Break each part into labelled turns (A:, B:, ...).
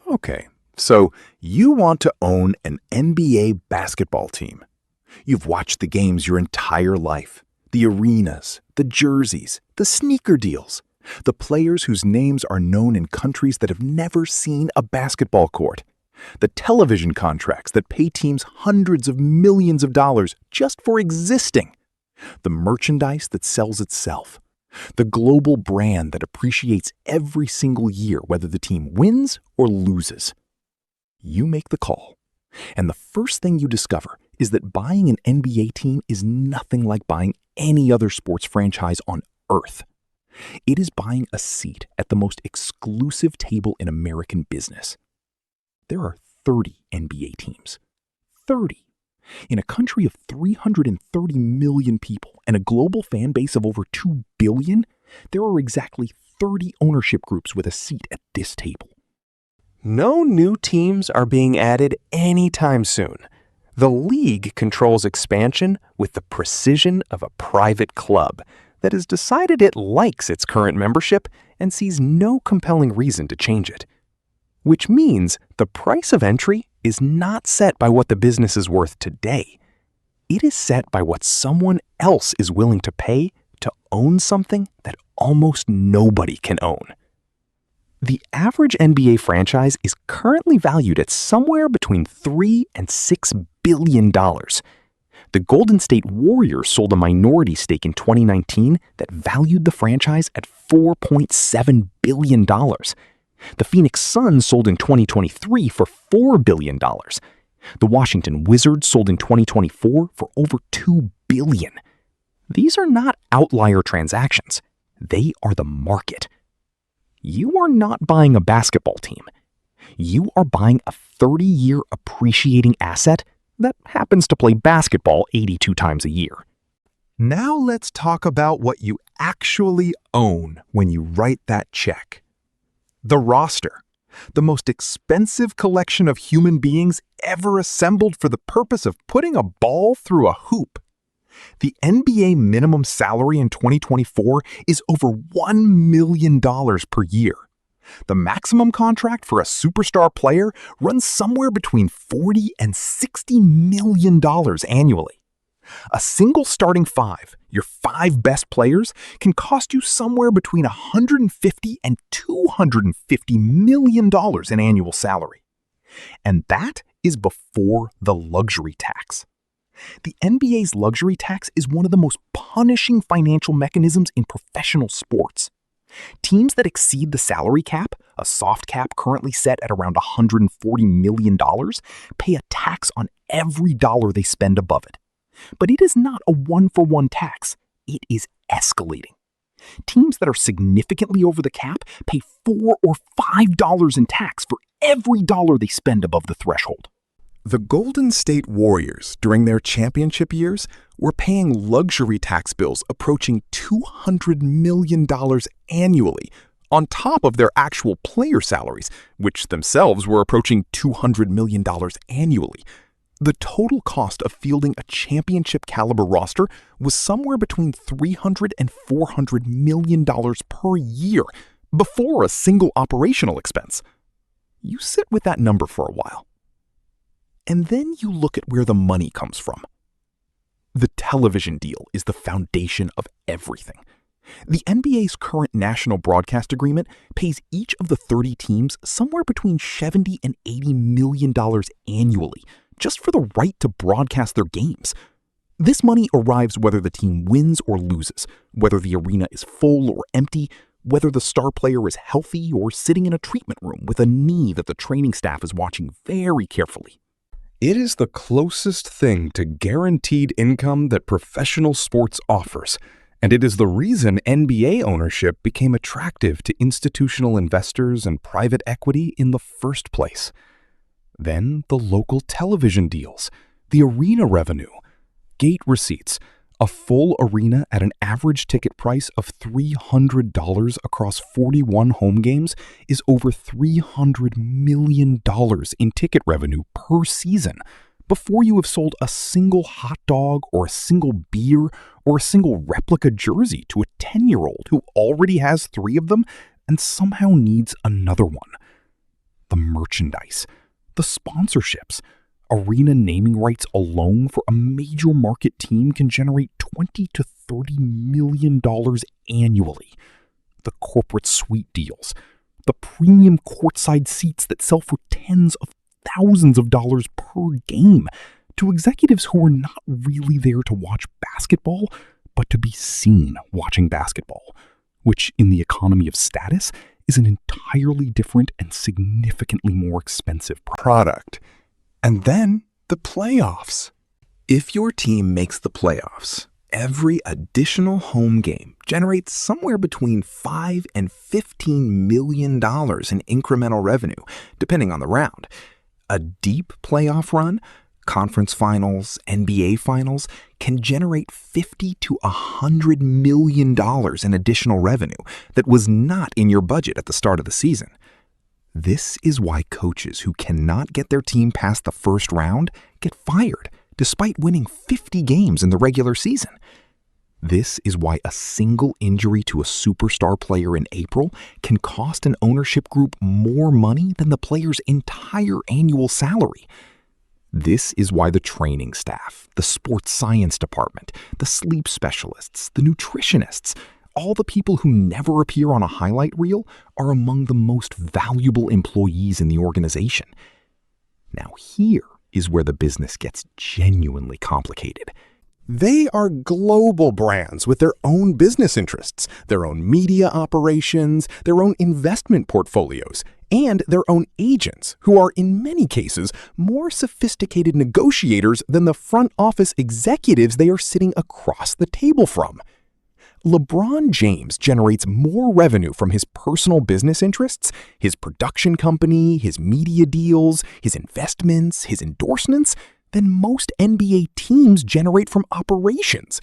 A: Okay, so you want to own an NBA basketball team. You've watched the games your entire life. The arenas, the jerseys, the sneaker deals, the players whose names are known in countries that have never seen a basketball court, the television contracts that pay teams hundreds of millions of dollars just for existing, the merchandise that sells itself, the global brand that appreciates every single year whether the team wins or loses. You make the call, and the first thing you discover is that buying an NBA team is nothing like buying any other sports franchise on earth. It is buying a seat at the most exclusive table in American business. There are 30 NBA teams. 30. In a country of 330 million people and a global fan base of over 2 billion, there are exactly 30 ownership groups with a seat at this table.
B: No new teams are being added anytime soon. The league controls expansion with the precision of a private club that has decided it likes its current membership and sees no compelling reason to change it. Which means the price of entry is not set by what the business is worth today. It is set by what someone else is willing to pay to own something that almost nobody can own. The average NBA franchise is currently valued at somewhere between $3 and $6 billion. The Golden State Warriors sold a minority stake in 2019 that valued the franchise at $4.7 billion. The Phoenix Suns sold in 2023 for $4 billion. The Washington Wizards sold in 2024 for over $2 billion. These are not outlier transactions. They are the market. You are not buying a basketball team. You are buying a 30-year appreciating asset that happens to play basketball 82 times a year.
A: Now let's talk about what you actually own when you write that check. The roster, the most expensive collection of human beings ever assembled for the purpose of putting a ball through a hoop. The NBA minimum salary in 2024 is over $1 million per year. The maximum contract for a superstar player runs somewhere between $40 and $60 million annually. A single starting five, your 5 best players, can cost you somewhere between $150 and $250 million in annual salary. And that is before the luxury tax. The NBA's luxury tax is one of the most punishing financial mechanisms in professional sports. Teams that exceed the salary cap, a soft cap currently set at around $140 million, pay a tax on every dollar they spend above it. But it is not a one-for-one tax. It is escalating. Teams that are significantly over the cap pay $4 or $5 in tax for every dollar they spend above the threshold. The Golden State Warriors, during their championship years, were paying luxury tax bills approaching $200 million annually, on top of their actual player salaries, which themselves were approaching $200 million annually. The total cost of fielding a championship-caliber roster was somewhere between $300 and $400 million per year, before a single operational expense. You sit with that number for a while. And then you look at where the money comes from. The television deal is the foundation of everything. The NBA's current national broadcast agreement pays each of the 30 teams somewhere between $70 and $80 million annually, just for the right to broadcast their games. This money arrives whether the team wins or loses, whether the arena is full or empty, whether the star player is healthy or sitting in a treatment room with a knee that the training staff is watching very carefully. It is the closest thing to guaranteed income that professional sports offers, and it is the reason NBA ownership became attractive to institutional investors and private equity in the first place. Then the local television deals, the arena revenue, gate receipts. A full arena at an average ticket price of $300 across 41 home games is over $300 million in ticket revenue per season, before you have sold a single hot dog or a single beer or a single replica jersey to a 10-year-old who already has 3 of them and somehow needs another one. the merchandise, the sponsorships. Arena naming rights alone for a major market team can generate $20 to $30 million annually. The corporate suite deals, the premium courtside seats that sell for tens of thousands of dollars per game to executives who are not really there to watch basketball, but to be seen watching basketball, which in the economy of status is an entirely different and significantly more expensive product. And then the playoffs. If your team makes the playoffs, every additional home game generates somewhere between $5 and $15 million in incremental revenue, depending on the round. A deep playoff run, conference finals, NBA finals, can generate $50 to $100 million in additional revenue that was not in your budget at the start of the season. This is why coaches who cannot get their team past the first round get fired, despite winning 50 games in the regular season. This is why a single injury to a superstar player in April can cost an ownership group more money than the player's entire annual salary. This is why the training staff, the sports science department, the sleep specialists, the nutritionists, all the people who never appear on a highlight reel are among the most valuable employees in the organization. Now here is where the business gets genuinely complicated. They are global brands with their own business interests, their own media operations, their own investment portfolios, and their own agents, who are in many cases more sophisticated negotiators than the front office executives they are sitting across the table from. LeBron James generates more revenue from his personal business interests, his production company, his media deals, his investments, his endorsements, than most NBA teams generate from operations.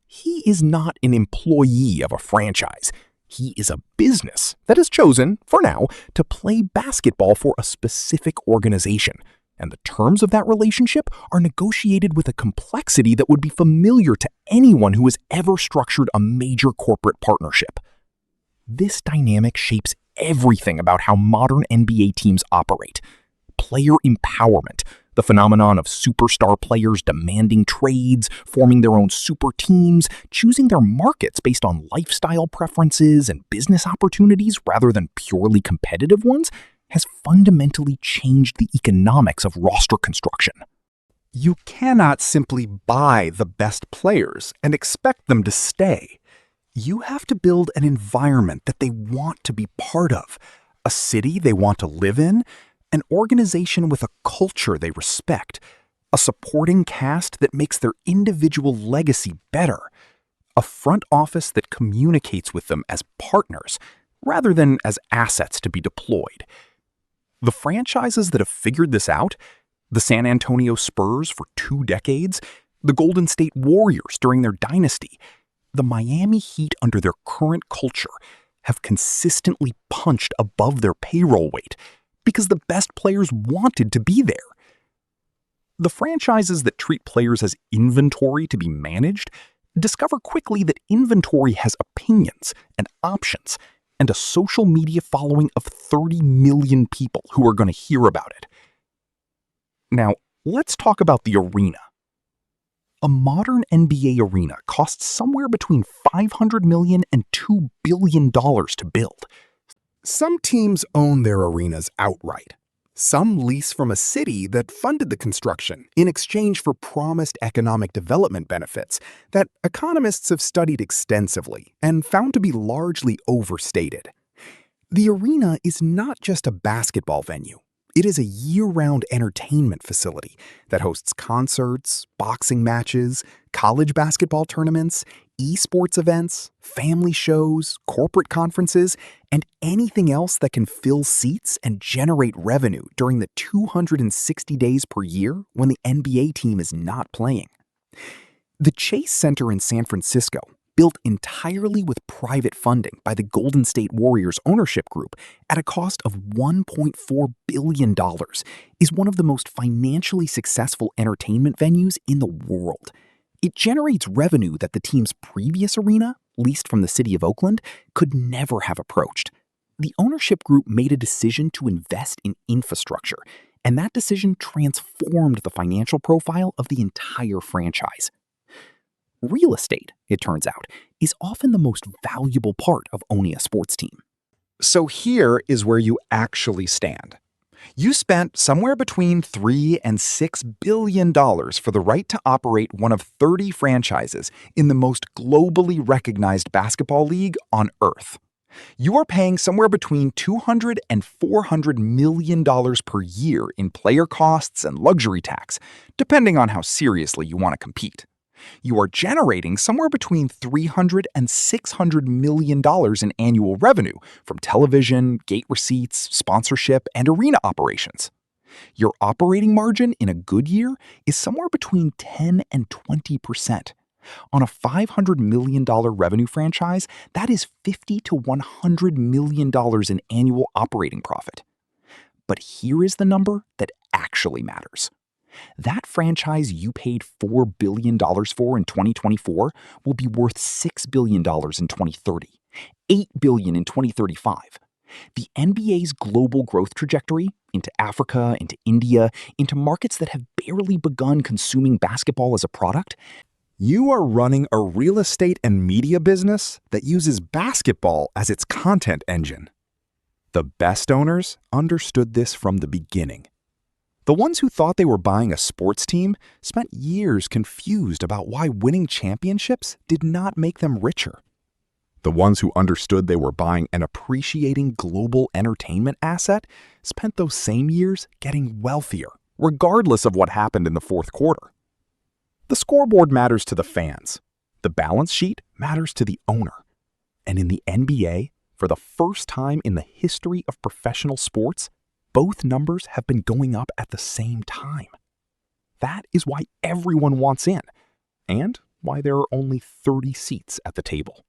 A: He is not an employee of a franchise. He is a business that has chosen, for now, to play basketball for a specific organization. And the terms of that relationship are negotiated with a complexity that would be familiar to anyone who has ever structured a major corporate partnership. This dynamic shapes everything about how modern NBA teams operate. Player empowerment, the phenomenon of superstar players demanding trades, forming their own super teams, choosing their markets based on lifestyle preferences and business opportunities rather than purely competitive ones, has fundamentally changed the economics of roster construction. You cannot simply buy the best players and expect them to stay. You have to build an environment that they want to be part of, a city they want to live in, an organization with a culture they respect, a supporting cast that makes their individual legacy better, a front office that communicates with them as partners rather than as assets to be deployed. The franchises that have figured this out, the San Antonio Spurs for 2 decades, the Golden State Warriors during their dynasty, the Miami Heat under their current culture, have consistently punched above their payroll weight because the best players wanted to be there. The franchises that treat players as inventory to be managed discover quickly that inventory has opinions and options, and a social media following of 30 million people who are going to hear about it. Now, let's talk about the arena. A modern NBA arena costs somewhere between $500 million and $2 billion to build. Some teams own their arenas outright. Some lease from a city that funded the construction in exchange for promised economic development benefits that economists have studied extensively and found to be largely overstated. The arena is not just a basketball venue. It is a year-round entertainment facility that hosts concerts, boxing matches, college basketball tournaments, esports events, family shows, corporate conferences, and anything else that can fill seats and generate revenue during the 260 days per year when the NBA team is not playing. The Chase Center in San Francisco, built entirely with private funding by the Golden State Warriors ownership group at a cost of $1.4 billion, is one of the most financially successful entertainment venues in the world. It generates revenue that the team's previous arena, leased from the city of Oakland, could never have approached.
C: The ownership group made a decision to invest in infrastructure, and that decision transformed the financial profile of the entire franchise. Real estate, it turns out, is often the most valuable part of owning a sports team.
A: So here is where you actually stand. You spent somewhere between $3 and $6 billion for the right to operate one of 30 franchises in the most globally recognized basketball league on Earth. You are paying somewhere between $200 and $400 million per year in player costs and luxury tax, depending on how seriously you want to compete. You are generating somewhere between $300 and $600 million in annual revenue from television, gate receipts, sponsorship, and arena operations. Your operating margin in a good year is somewhere between 10 and 20%. On a $500 million revenue franchise, that is $50 to $100 million in annual operating profit. But here is the number that actually matters. That franchise you paid $4 billion for in 2024 will be worth $6 billion in 2030, $8 billion in 2035. The NBA's global growth trajectory into Africa, into India, into markets that have barely begun consuming basketball as a product. You are running a real estate and media business that uses basketball as its content engine. The best owners understood this from the beginning. The ones who thought they were buying a sports team spent years confused about why winning championships did not make them richer. The ones who understood they were buying an appreciating global entertainment asset spent those same years getting wealthier, regardless of what happened in the fourth quarter. The scoreboard matters to the fans. The balance sheet matters to the owner. And in the NBA, for the first time in the history of professional sports, both numbers have been going up at the same time. That is why everyone wants in, and why there are only 30 seats at the table.